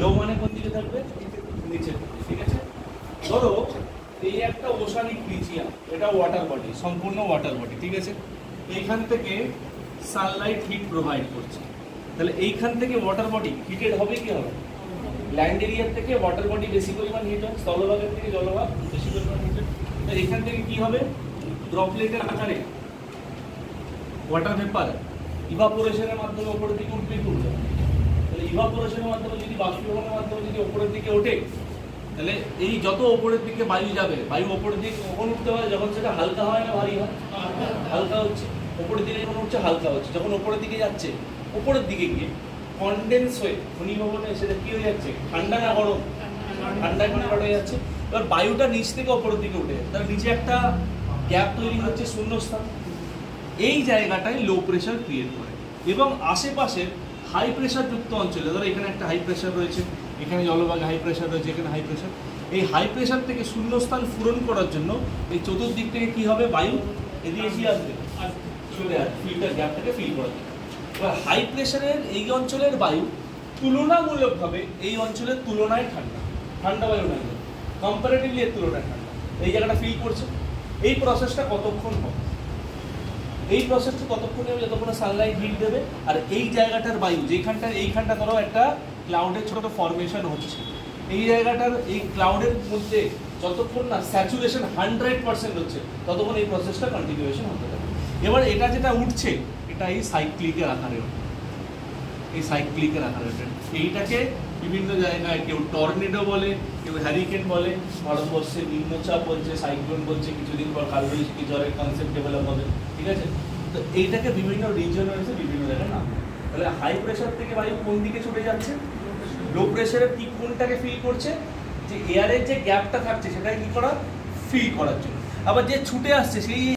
লো মানে কোন দিকে থাকবে? নিচে। ঠিক আছে, ধরো এই একটা ওশানিক রিজিয়ন, এটা ওয়াটার বডি, সম্পূর্ণ ওয়াটার বডি। ঠিক আছে, এইখান থেকে সানলাইট হিট প্রোভাইড করছে, তাহলে এইখান থেকে ওয়াটার বডি হিটেড হবে কি হবে? ল্যান্ড এরিয়ার থেকে ওয়াটার বডি বেশি পরিমাণ হিট হয়, স্থলভাগের থেকে জলভাগ বেশি পরিমাণ হিট হয়। তাহলে এখান থেকে কি হবে? ড্রপলেটের আকারে ওয়াটার ভেপার ইভাপোরেশনের মাধ্যমে উপরের দিকে উঠবে কি উঠবে? তাহলে ইভাপোরেশনের মাধ্যমে যদি বাষ্পীভবনের মাধ্যমে যদি উপরের দিকে ওঠে, তাহলে এই যত উপরের দিকে বায়ু যাবে, বায়ু উপরের দিকে কখন উঠতে হয়? যখন সেটা হালকা হয় না ভারী হয়? হালকা হচ্ছে, উপরের দিকে যখন উঠছে হালকা হচ্ছে, যখন উপরের দিকে যাচ্ছে, উপরের দিকে গিয়ে কনডেন্স হয়ে ঘনীভবনে সেটা কি হয়ে যাচ্ছে? ঠান্ডা না গরম? ঠান্ডা কনভার্ট হয়ে যাচ্ছে। এবার বায়ুটা নিচ থেকে উপরের দিকে উঠে, তার নিচে একটা গ্যাপ তৈরি হচ্ছে, শূন্যস্থান। এই জায়গাটায় লো প্রেশার ক্রিয়েট করে এবং আশেপাশের হাই প্রেশার যুক্ত অঞ্চলে, ধরো এখানে একটা হাই প্রেশার রয়েছে, এখানে জলভাগে হাই প্রেশার রয়েছে, এখানে হাই প্রেশার, এই হাই প্রেশার থেকে শূন্যস্থান পূরণ করার জন্য এই চতুর্দিক থেকে কি হবে? বায়ু এদিকে কি আসবে? চলে আসবে, ফিল্টার গ্যাপটাকে ফিল করার জন্য। এবার হাই প্রেশারের এই অঞ্চলের বায়ু তুলনামূলকভাবে এই অঞ্চলের তুলনায় ঠান্ডা, ঠান্ডা বায়ু নয়, কম্পারেটিভলি এর তুলনায় ঠান্ডা, এই জায়গাটা ফিল করছে। এই প্রসেসটা কতক্ষণ হবে? এই প্রসেসটা ততক্ষণে হবে যতক্ষণ সানলাইট হিট দেবে। আর এই জায়গাটার বায়ু এইখানটা ধরো একটা ক্লাউডের ছোট ফরমেশন হচ্ছে, এই জায়গাটার এই ক্লাউডের মধ্যে যতক্ষণ না স্যাচুরেশন 100% হচ্ছে ততক্ষণ এই প্রসেসটা কন্টিনিউয়েশন হতে থাকে। এবার এটা যেটা উঠছে এটা এই সাইক্লিকের আকারে ওঠে, এই সাইক্লিকের আকারে ওঠে। এইটাকে বিভিন্ন জায়গায় কেউ টর্নেডো বলে, কেউ হ্যারিকেন বলে, ভারতবর্ষে নিম্নচাপ বলছে, সাইক্লোন বলছে, কিছুদিন পর কালবৈশাখী ঝড়ের কনসেপ্ট ডেভেলপ হবে। ঠিক আছে, তো এইটাকে বিভিন্ন রিজন রয়েছে, বিভিন্ন জায়গায় নাম। তাহলে হাই প্রেশার থেকে বায়ু কোন দিকে ছুটে যাচ্ছে? লো প্রেশারের কি কোনটাকে ফিল করছে? যে এয়ারের যে গ্যাপটা থাকছে সেটাকে কি করা? ফিল করার জন্য। আবার যে ছুটে আসছে সেই